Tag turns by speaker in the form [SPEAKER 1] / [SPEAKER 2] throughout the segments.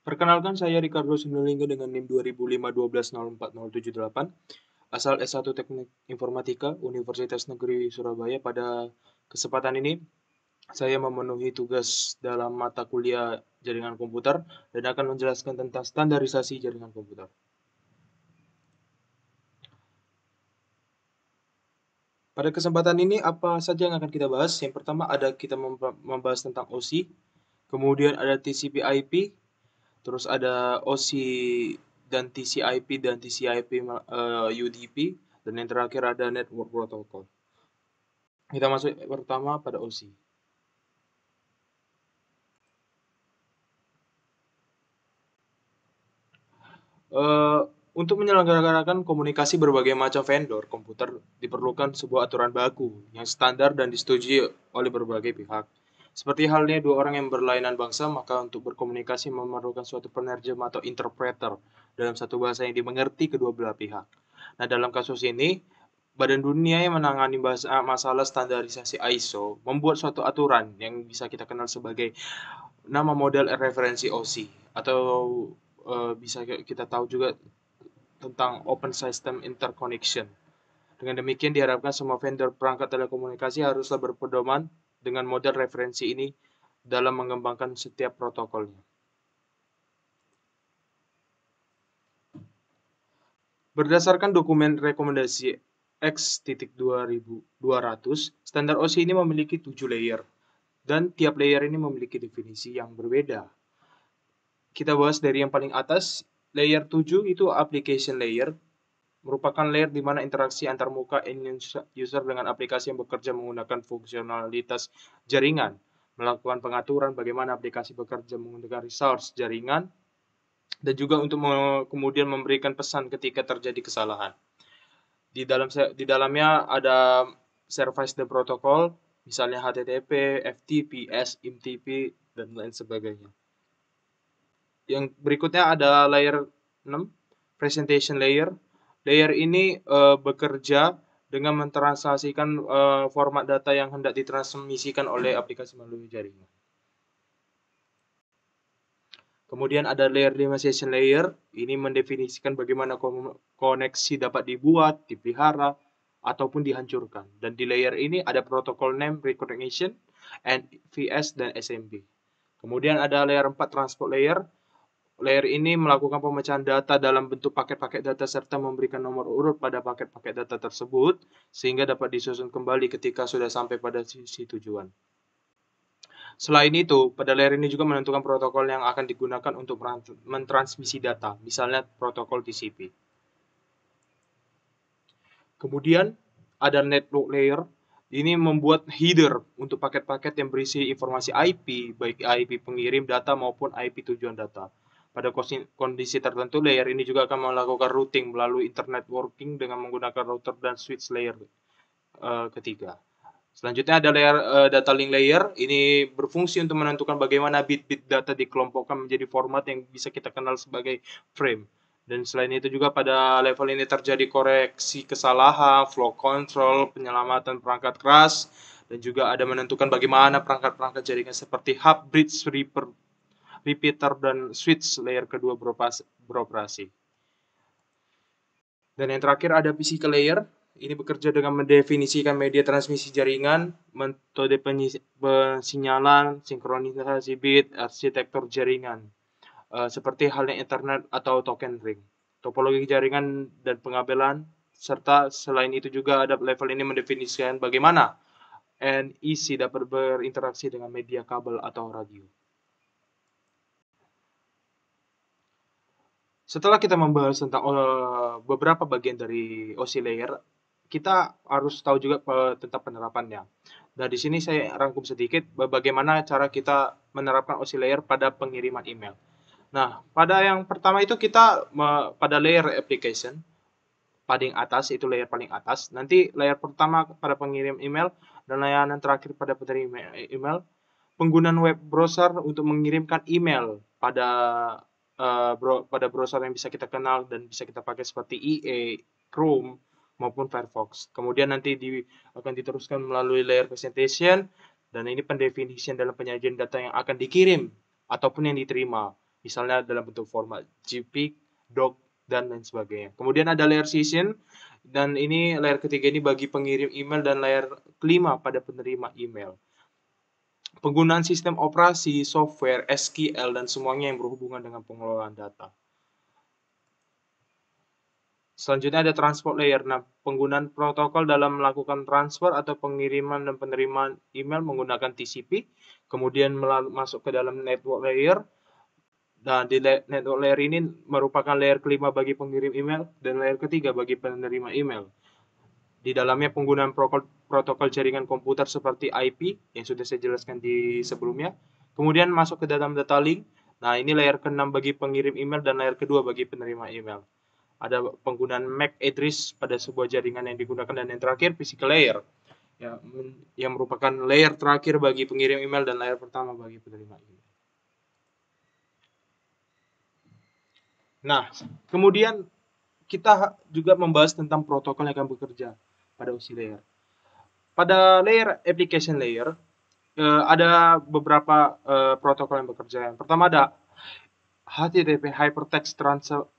[SPEAKER 1] Perkenalkan, saya Ricardo Sinulinga dengan NIM 2005-12-04-078, asal S1 Teknik Informatika, Universitas Negeri Surabaya. Pada kesempatan ini, saya memenuhi tugas dalam mata kuliah jaringan komputer dan akan menjelaskan tentang standarisasi jaringan komputer. Pada kesempatan ini, apa saja yang akan kita bahas? Yang pertama ada kita membahas tentang OSI, kemudian ada TCP/IP, terus ada OSI dan TCP dan TCP UDP, dan yang terakhir ada Network Protocol. Kita masuk pertama pada OSI. Untuk menyelenggarakan komunikasi berbagai macam vendor komputer diperlukan sebuah aturan baku yang standar dan disetujui oleh berbagai pihak. Seperti halnya dua orang yang berlainan bangsa, maka untuk berkomunikasi memerlukan suatu penerjemah atau interpreter dalam satu bahasa yang dimengerti kedua belah pihak. Nah, dalam kasus ini, Badan Dunia yang menangani masalah standarisasi ISO membuat suatu aturan yang bisa kita kenal sebagai nama model referensi OSI, atau bisa kita tahu juga tentang Open System Interconnection. Dengan demikian diharapkan semua vendor perangkat telekomunikasi haruslah berpedoman dengan model referensi ini dalam mengembangkan setiap protokolnya. Berdasarkan dokumen rekomendasi X.2200, standar OSI ini memiliki 7 layer, dan tiap layer ini memiliki definisi yang berbeda. Kita bahas dari yang paling atas, layer 7 itu application layer, merupakan layer di mana interaksi antar muka end user dengan aplikasi yang bekerja menggunakan fungsionalitas jaringan, melakukan pengaturan bagaimana aplikasi bekerja menggunakan resource jaringan, dan juga untuk kemudian memberikan pesan ketika terjadi kesalahan. Di dalamnya ada service dan protokol, misalnya HTTP, FTP, SMTP, dan lain sebagainya. Yang berikutnya ada layer 6, presentation layer. Layer ini bekerja dengan mentranslasikan format data yang hendak ditransmisikan oleh aplikasi melalui jaringan. Kemudian ada layer 5 session layer. Ini mendefinisikan bagaimana koneksi dapat dibuat, dipelihara, ataupun dihancurkan. Dan di layer ini ada protokol name recognition, NVS, dan SMB. Kemudian ada layer 4 transport layer. Layer ini melakukan pemecahan data dalam bentuk paket-paket data serta memberikan nomor urut pada paket-paket data tersebut sehingga dapat disusun kembali ketika sudah sampai pada sisi tujuan. Selain itu, pada layer ini juga menentukan protokol yang akan digunakan untuk mentransmisi data, misalnya protokol TCP. Kemudian ada network layer. Ini membuat header untuk paket-paket yang berisi informasi IP, baik IP pengirim data maupun IP tujuan data. Pada kondisi tertentu, layer ini juga akan melakukan routing melalui internet working dengan menggunakan router dan switch layer ketiga. Selanjutnya ada layer data link layer. Ini berfungsi untuk menentukan bagaimana bit-bit data dikelompokkan menjadi format yang bisa kita kenal sebagai frame. Dan selain itu juga pada level ini terjadi koreksi kesalahan, flow control, penyelamatan perangkat keras, dan juga ada menentukan bagaimana perangkat-perangkat jaringan seperti hub, bridge, repeater, dan switch layer kedua beroperasi. Dan yang terakhir ada physical layer. Ini bekerja dengan mendefinisikan media transmisi jaringan, metode pensinyalan, sinkronisasi bit, arsitektur jaringan, seperti halnya internet atau token ring, topologi jaringan dan pengabelan, serta selain itu juga ada level ini mendefinisikan bagaimana NEC dapat berinteraksi dengan media kabel atau radio. Setelah kita membahas tentang beberapa bagian dari OSI layer, kita harus tahu juga tentang penerapannya. Nah, di sini saya rangkum sedikit bagaimana cara kita menerapkan OSI layer pada pengiriman email. Nah, pada yang pertama itu kita pada layer application paling atas, itu layer paling atas. Nanti layer pertama pada pengirim email dan layanan terakhir pada penerima email. Penggunaan web browser untuk mengirimkan email pada browser yang bisa kita kenal dan bisa kita pakai seperti EA, Chrome, maupun Firefox. Kemudian nanti akan diteruskan melalui layer presentation, dan ini pendefinisian dalam penyajian data yang akan dikirim ataupun yang diterima. misalnya dalam bentuk format JPEG, doc, dan lain sebagainya. Kemudian ada layer session, dan ini layer ketiga ini bagi pengirim email, dan layer kelima pada penerima email. Penggunaan sistem operasi, software, SQL, dan semuanya yang berhubungan dengan pengelolaan data. Selanjutnya ada transport layer. Nah, penggunaan protokol dalam melakukan transfer atau pengiriman dan penerimaan email menggunakan TCP, kemudian masuk ke dalam network layer. Nah, di network layer ini merupakan layer kelima bagi pengirim email dan layer ketiga bagi penerima email. Di dalamnya penggunaan protokol jaringan komputer seperti IP yang sudah saya jelaskan di sebelumnya. Kemudian masuk ke dalam data link. Nah, ini layer ke-6 bagi pengirim email dan layer kedua bagi penerima email. Ada penggunaan MAC address pada sebuah jaringan yang digunakan, dan yang terakhir physical layer yang merupakan layer terakhir bagi pengirim email dan layer pertama bagi penerima email. Nah, kemudian kita juga membahas tentang protokol yang akan bekerja pada OSI layer. Pada layer application layer ada beberapa protokol yang bekerja. Yang pertama ada HTTP Hypertext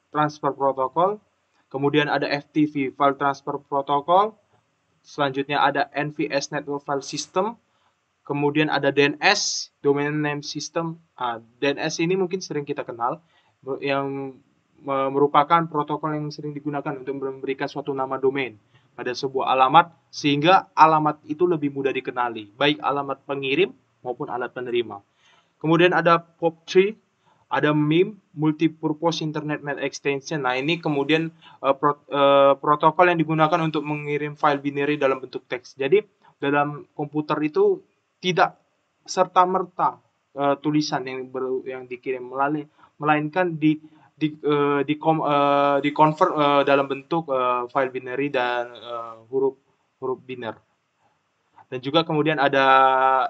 [SPEAKER 1] Transfer Protocol, kemudian ada FTP File Transfer Protocol, selanjutnya ada NVS Network File System, kemudian ada DNS Domain Name System. DNS ini mungkin sering kita kenal, yang merupakan protokol yang sering digunakan untuk memberikan suatu nama domain pada sebuah alamat, sehingga alamat itu lebih mudah dikenali, baik alamat pengirim maupun alat penerima. Kemudian ada POP3, ada MIM, Multipurpose Internet Mail Extension. Nah, ini kemudian protokol yang digunakan untuk mengirim file binary dalam bentuk teks. Jadi, dalam komputer itu tidak serta-merta tulisan yang dikirim, melainkan di convert dalam bentuk file binary dan huruf biner. Dan juga kemudian ada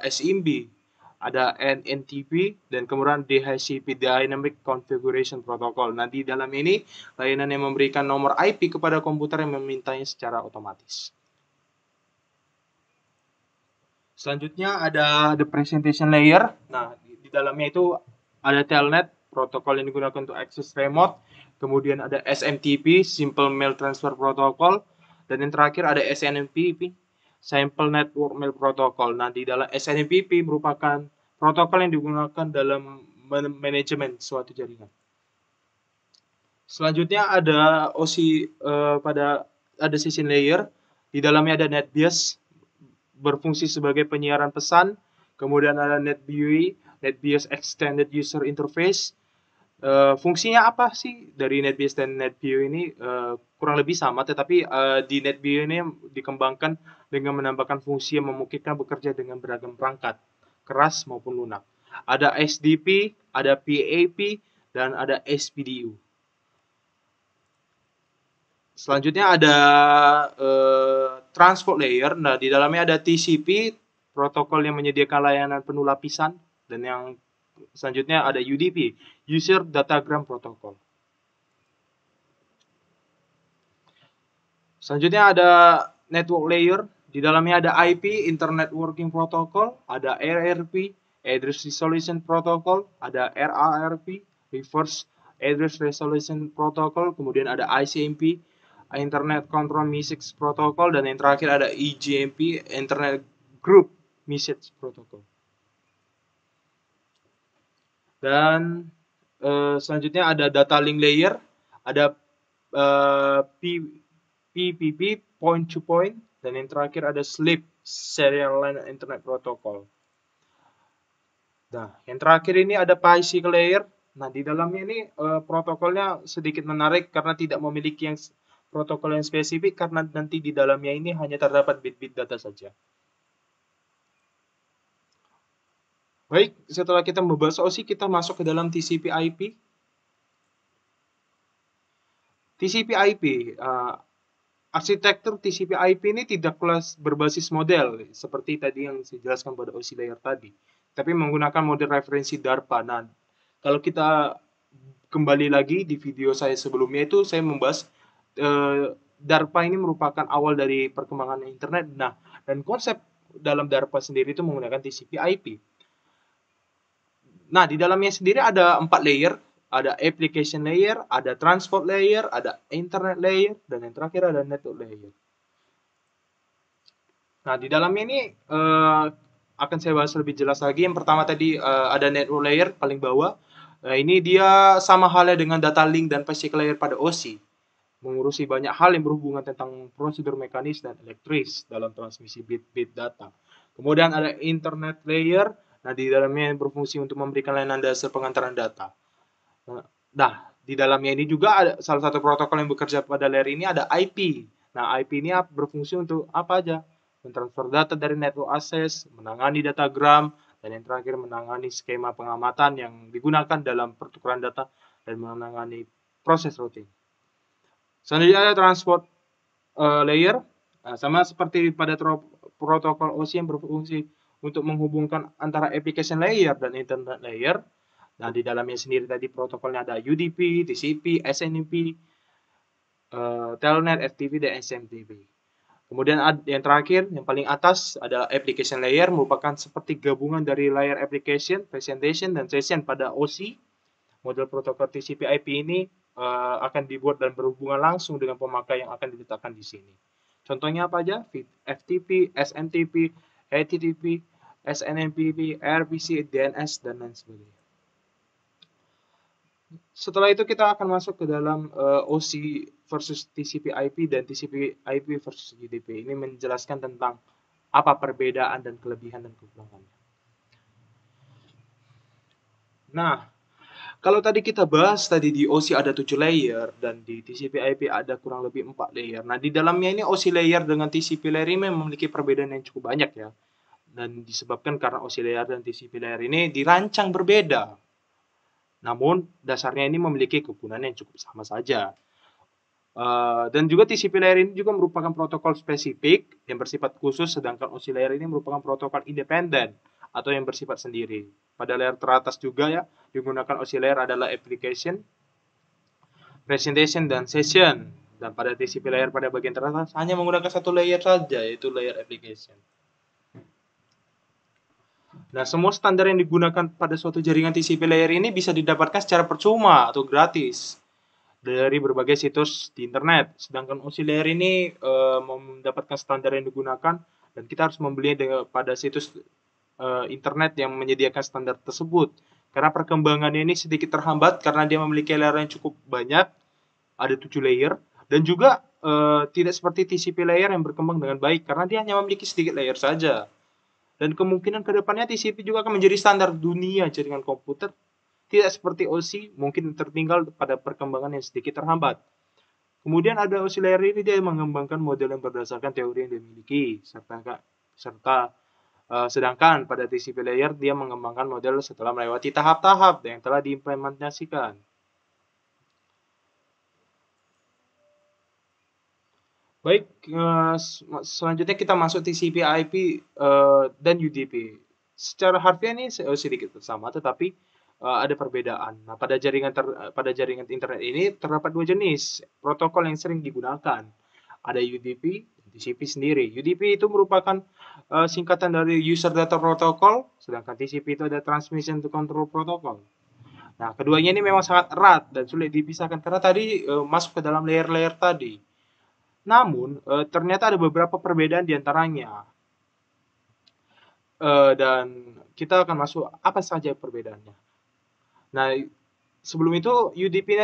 [SPEAKER 1] SIMB, ada NTP, dan kemudian DHCP, Dynamic Configuration Protocol. Nah, di dalam ini layanan yang memberikan nomor IP kepada komputer yang memintanya secara otomatis. Selanjutnya ada the presentation layer. Nah, di dalamnya itu ada Telnet, protokol yang digunakan untuk access remote. Kemudian ada SMTP, Simple Mail Transfer Protocol. Dan yang terakhir ada SNMP, Simple Network Mail Protocol. Nah, di dalam SNMP merupakan protokol yang digunakan dalam manajemen suatu jaringan. Selanjutnya ada OSI ada session layer. Di dalamnya ada NetBIOS, berfungsi sebagai penyiaran pesan. Kemudian ada NetBIOS, NetBIOS Extended User Interface. Fungsinya apa sih dari NetBIOS dan NetBIOS ini? Kurang lebih sama, tetapi di NetBIOS ini dikembangkan dengan menambahkan fungsi yang memungkinkan bekerja dengan beragam perangkat, keras maupun lunak. Ada SDP, ada PAP, dan ada SPDU. Selanjutnya ada transport layer. Nah, di dalamnya ada TCP, protokol yang menyediakan layanan penuh lapisan, dan yang selanjutnya ada UDP, User Datagram Protocol. Selanjutnya ada network layer. Di dalamnya ada IP, Internet Working Protocol, ada RRP, Address Resolution Protocol, ada RARP, Reverse Address Resolution Protocol, kemudian ada ICMP, Internet Control Message Protocol, dan yang terakhir ada IGMP, Internet Group Message Protocol. Dan selanjutnya ada data link layer, ada PPP, point to point, dan yang terakhir ada SLIP, Serial Line Internet Protocol. Nah, yang terakhir ini ada physical layer. Nah, di dalamnya ini protokolnya sedikit menarik karena tidak memiliki protokol yang spesifik, karena nanti di dalamnya ini hanya terdapat bit-bit data saja. Baik, setelah kita membahas OSI, kita masuk ke dalam TCP/IP. TCP/IP, arsitektur TCP/IP ini tidak berbasis model seperti tadi yang saya jelaskan pada OSI layer tadi, tapi menggunakan model referensi DARPA. Nah, kalau kita kembali lagi di video saya sebelumnya itu saya membahas DARPA ini merupakan awal dari perkembangan internet. Nah, dan konsep dalam DARPA sendiri itu menggunakan TCP/IP. Nah, di dalamnya sendiri ada 4 layer. ada application layer, ada transport layer, ada internet layer, dan yang terakhir ada network layer. Nah, di dalamnya ini akan saya bahas lebih jelas lagi. Yang pertama tadi ada network layer paling bawah. Nah, ini dia sama halnya dengan data link dan physical layer pada OSI. Mengurusi banyak hal yang berhubungan tentang prosedur mekanis dan elektris dalam transmisi bit-bit data. Kemudian ada internet layer. Nah, di dalamnya berfungsi untuk memberikan layanan dasar pengantaran data. Nah, di dalamnya ini juga ada salah satu protokol yang bekerja pada layer ini ada IP. Nah, IP ini berfungsi untuk apa aja? Mentransfer data dari network access, menangani datagram, dan yang terakhir menangani skema pengamatan yang digunakan dalam pertukaran data dan menangani proses routing. Selanjutnya ada transport layer. Nah, sama seperti pada protokol OSI yang berfungsi untuk menghubungkan antara application layer dan internet layer. Nah, di dalamnya sendiri tadi protokolnya ada UDP, TCP, SNMP, Telnet, FTP, dan SMTP. Kemudian yang terakhir, yang paling atas adalah application layer, merupakan seperti gabungan dari layer application, presentation, dan session pada OSI. Model protokol TCP/IP ini akan dibuat dan berhubungan langsung dengan pemakai yang akan diletakkan di sini. Contohnya apa aja? FTP, SMTP, HTTP, SNMP, RPC, DNS, dan lain sebagainya. Setelah itu kita akan masuk ke dalam OSI versus TCP/IP dan TCP/IP versus UDP. Ini menjelaskan tentang apa perbedaan dan kelebihan dan kekurangannya. Nah, kalau tadi kita bahas tadi di OSI ada 7 layer dan di TCP/IP ada kurang lebih 4 layer. Nah, di dalamnya ini OSI layer dengan TCP layer ini memiliki perbedaan yang cukup banyak ya. Dan disebabkan karena OSI layer dan TCP layer ini dirancang berbeda. Namun, dasarnya ini memiliki kegunaan yang cukup sama saja. Dan juga TCP layer ini juga merupakan protokol spesifik yang bersifat khusus, sedangkan OSI layer ini merupakan protokol independen atau yang bersifat sendiri. Pada layer teratas juga ya, digunakan OSI layer adalah application, presentation, dan session. Dan pada TCP layer pada bagian teratas hanya menggunakan satu layer saja, yaitu layer application. Nah, semua standar yang digunakan pada suatu jaringan TCP layer ini bisa didapatkan secara percuma atau gratis dari berbagai situs di internet. Sedangkan OSI layer ini mendapatkan standar yang digunakan dan kita harus membelinya pada situs internet yang menyediakan standar tersebut. Karena perkembangannya ini sedikit terhambat karena dia memiliki layer yang cukup banyak, ada 7 layer, dan juga tidak seperti TCP layer yang berkembang dengan baik karena dia hanya memiliki sedikit layer saja. Dan kemungkinan kedepannya TCP juga akan menjadi standar dunia jaringan komputer. Tidak seperti OSI, mungkin tertinggal pada perkembangan yang sedikit terhambat. Kemudian ada OSI layer ini dia mengembangkan model yang berdasarkan teori yang dimiliki, sedangkan pada TCP layer dia mengembangkan model setelah melewati tahap-tahap yang telah diimplementasikan. Baik, selanjutnya kita masuk TCP/IP dan UDP. Secara harfiah ini sedikit sama, tetapi ada perbedaan. Nah, pada jaringan internet ini terdapat 2 jenis protokol yang sering digunakan. Ada UDP dan TCP sendiri. UDP itu merupakan singkatan dari User Data Protocol, sedangkan TCP itu ada Transmission to Control Protocol. Nah, keduanya ini memang sangat erat dan sulit dipisahkan karena tadi masuk ke dalam layer-layer tadi. Namun, ternyata ada beberapa perbedaan di antaranya. Dan kita akan masuk apa saja perbedaannya. Nah, sebelum itu UDP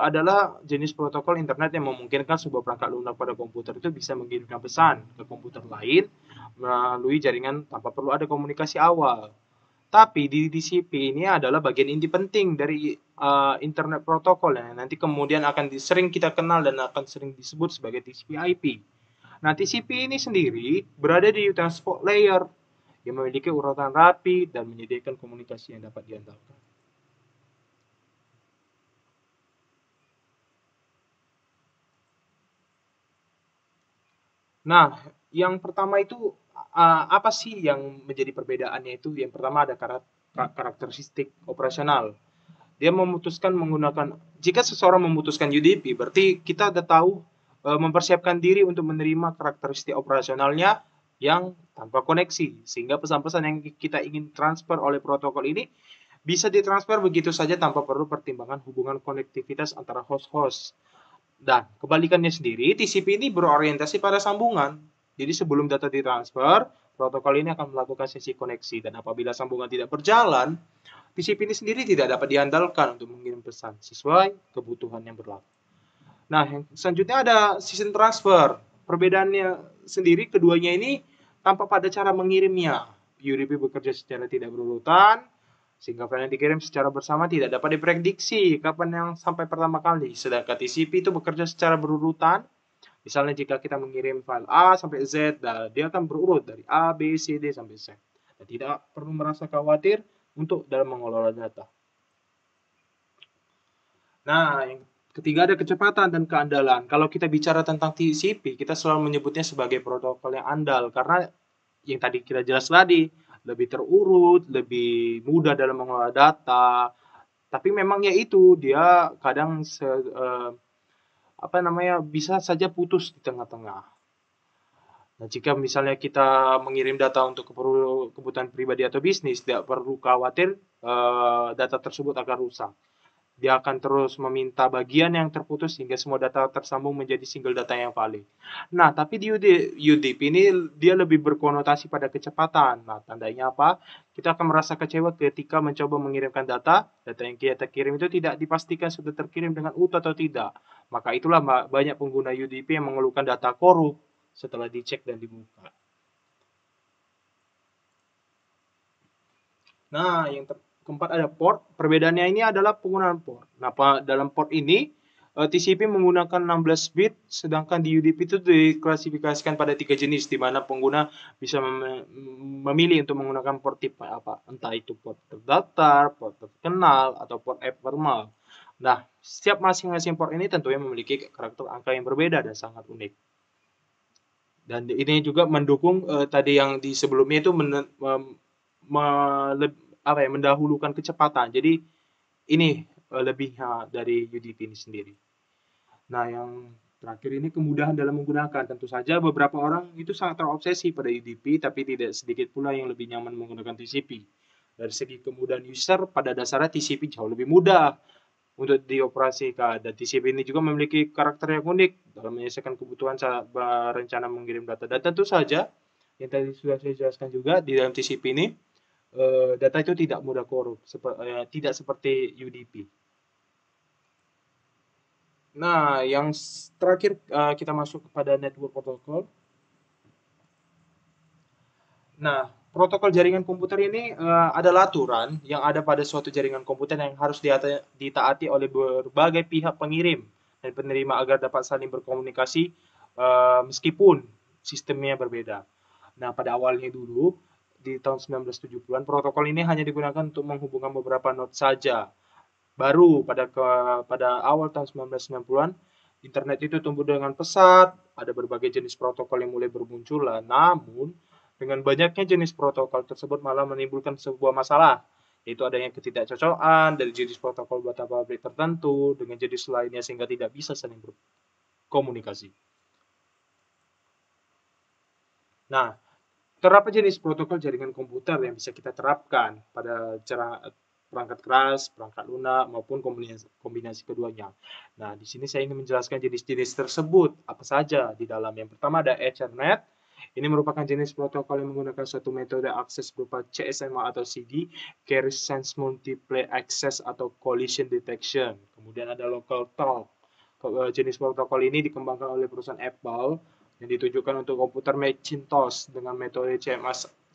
[SPEAKER 1] adalah jenis protokol internet yang memungkinkan sebuah perangkat lunak pada komputer itu bisa mengirimkan pesan ke komputer lain melalui jaringan tanpa perlu ada komunikasi awal. Tapi di TCP ini adalah bagian inti penting dari internet protokol yang nanti kemudian akan sering kita kenal dan akan sering disebut sebagai TCP/IP. Nah, TCP ini sendiri berada di transport layer yang memiliki urutan rapi dan menyediakan komunikasi yang dapat diandalkan. Nah, yang pertama itu apa sih yang menjadi perbedaannya itu? Yang pertama ada karakteristik operasional. Dia memutuskan menggunakan, jika seseorang memutuskan UDP, berarti kita udah tahu mempersiapkan diri untuk menerima karakteristik operasionalnya yang tanpa koneksi, sehingga pesan-pesan yang kita ingin transfer oleh protokol ini bisa ditransfer begitu saja tanpa perlu pertimbangan hubungan konektivitas antara host-host. Dan kebalikannya sendiri, TCP ini berorientasi pada sambungan. Jadi sebelum data ditransfer, protokol ini akan melakukan sesi koneksi. Dan apabila sambungan tidak berjalan, TCP ini sendiri tidak dapat diandalkan untuk mengirim pesan sesuai kebutuhan yang berlaku. Nah, yang selanjutnya ada season transfer. Perbedaannya sendiri keduanya ini tampak pada cara mengirimnya. UDP bekerja secara tidak berurutan, sehingga file yang dikirim secara bersama tidak dapat diprediksi kapan yang sampai pertama kali. Sedangkan TCP itu bekerja secara berurutan. Misalnya jika kita mengirim file A sampai Z, dia akan berurut dari A, B, C, D sampai Z. Dan tidak perlu merasa khawatir untuk dalam mengelola data. Nah, yang ketiga ada kecepatan dan keandalan. Kalau kita bicara tentang TCP, kita selalu menyebutnya sebagai protokol yang andal karena yang tadi kita jelas tadi, lebih terurut, lebih mudah dalam mengelola data. Tapi memang ya itu, dia kadang bisa saja putus di tengah-tengah. Nah, jika misalnya kita mengirim data untuk kebutuhan pribadi atau bisnis, tidak perlu khawatir data tersebut akan rusak. Dia akan terus meminta bagian yang terputus hingga semua data tersambung menjadi single data yang valid. Nah, tapi di UDP ini dia lebih berkonotasi pada kecepatan. Nah, tandanya apa? Kita akan merasa kecewa ketika mencoba mengirimkan data yang kita kirim itu tidak dipastikan sudah terkirim dengan utuh atau tidak. Maka itulah banyak pengguna UDP yang mengeluhkan data korup setelah dicek dan dibuka. Nah, yang keempat ada port. Perbedaannya ini adalah penggunaan port. Nah, dalam port ini TCP menggunakan 16 bit, sedangkan di UDP itu diklasifikasikan pada 3 jenis, di mana pengguna bisa memilih untuk menggunakan port tipe apa, entah itu port terdaftar, port terkenal, atau port abnormal. Nah, setiap masing-masing port ini tentunya memiliki karakter angka yang berbeda dan sangat unik. Dan ini juga mendukung tadi yang di sebelumnya itu mendahulukan kecepatan. Jadi ini lebihnya dari UDP ini sendiri. Nah, yang terakhir ini kemudahan dalam menggunakan. Tentu saja beberapa orang itu sangat terobsesi pada UDP, tapi tidak sedikit pula yang lebih nyaman menggunakan TCP. Dari segi kemudahan user, pada dasarnya TCP jauh lebih mudah untuk dioperasikan. Dan TCP ini juga memiliki karakter yang unik dalam menyelesaikan kebutuhan saat berencana mengirim data. Dan tentu saja, yang tadi sudah saya jelaskan juga, di dalam TCP ini, data itu tidak mudah korup, tidak seperti UDP. Nah, yang terakhir kita masuk kepada network protocol. Nah, protokol jaringan komputer ini adalah aturan yang ada pada suatu jaringan komputer yang harus ditaati oleh berbagai pihak pengirim dan penerima agar dapat saling berkomunikasi meskipun sistemnya berbeda. Nah, pada awalnya dulu di tahun 1970-an protokol ini hanya digunakan untuk menghubungkan beberapa node saja. Baru pada awal tahun 1990-an internet itu tumbuh dengan pesat, ada berbagai jenis protokol yang mulai bermunculan. Namun, dengan banyaknya jenis protokol tersebut malah menimbulkan sebuah masalah, yaitu adanya ketidakcocokan dari jenis protokol data pabrik tertentu dengan jenis lainnya sehingga tidak bisa saling berkomunikasi. Nah, terdapat jenis protokol jaringan komputer yang bisa kita terapkan pada perangkat keras, perangkat lunak, maupun kombinasi keduanya. Nah, di sini saya ingin menjelaskan jenis-jenis tersebut, apa saja di dalam. Yang pertama ada Ethernet. Ini merupakan jenis protokol yang menggunakan suatu metode akses berupa CSMA atau CD, Carrier Sense Multiple Access atau Collision Detection. Kemudian ada Local Talk. Jenis protokol ini dikembangkan oleh perusahaan Apple yang ditujukan untuk komputer Macintosh dengan metode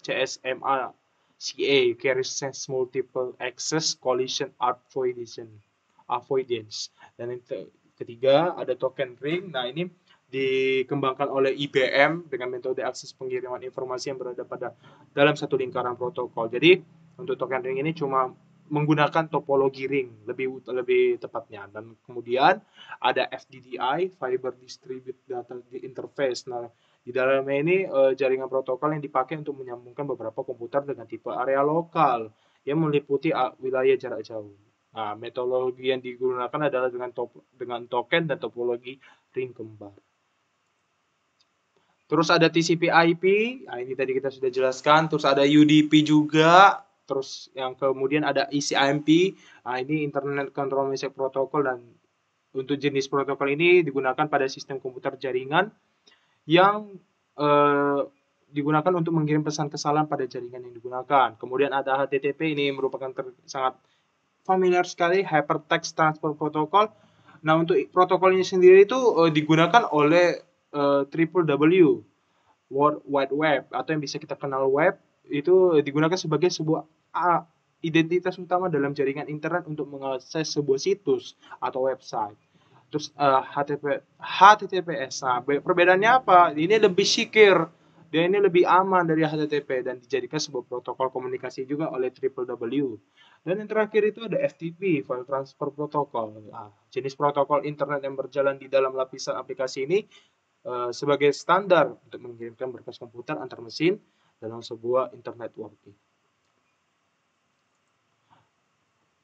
[SPEAKER 1] CSMA CA, Carrier Sense Multiple Access Collision Avoidance. Dan yang ketiga ada token ring. Nah, ini dikembangkan oleh IBM dengan metode akses pengiriman informasi yang berada pada dalam satu lingkaran protokol. Jadi untuk token ring ini cuma menggunakan topologi ring lebih tepatnya. Dan kemudian ada FDDI, Fiber Distributed Data Interface. Nah, di dalamnya ini jaringan protokol yang dipakai untuk menyambungkan beberapa komputer dengan tipe area lokal yang meliputi wilayah jarak jauh. Nah, metodologi yang digunakan adalah dengan token dan topologi ring kembar. Terus ada TCP/IP, nah ini tadi kita sudah jelaskan. Terus ada UDP juga. Terus yang kemudian ada ECMP, ini Internet Control Message Protocol, dan untuk jenis protokol ini digunakan pada sistem komputer jaringan yang digunakan untuk mengirim pesan kesalahan pada jaringan yang digunakan. Kemudian ada HTTP, ini merupakan sangat familiar sekali, Hypertext Transfer Protocol. Nah, untuk protokol ini sendiri itu digunakan oleh www, World Wide Web, atau yang bisa kita kenal web, itu digunakan sebagai sebuah identitas utama dalam jaringan internet untuk mengakses sebuah situs atau website. Terus HTTPS. Nah, perbedaannya apa? Ini lebih secure, dia ini lebih aman dari HTTP dan dijadikan sebuah protokol komunikasi juga oleh www. Dan yang terakhir itu ada FTP, File Transfer Protocol. Nah, jenis protokol internet yang berjalan di dalam lapisan aplikasi ini sebagai standar untuk mengirimkan berkas komputer antar mesin dalam sebuah internet working.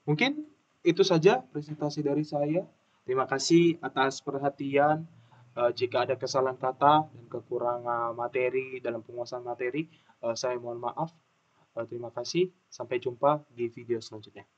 [SPEAKER 1] Mungkin itu saja presentasi dari saya. Terima kasih atas perhatian. Jika ada kesalahan kata dan kekurangan materi dalam penguasaan materi, saya mohon maaf. Terima kasih. Sampai jumpa di video selanjutnya.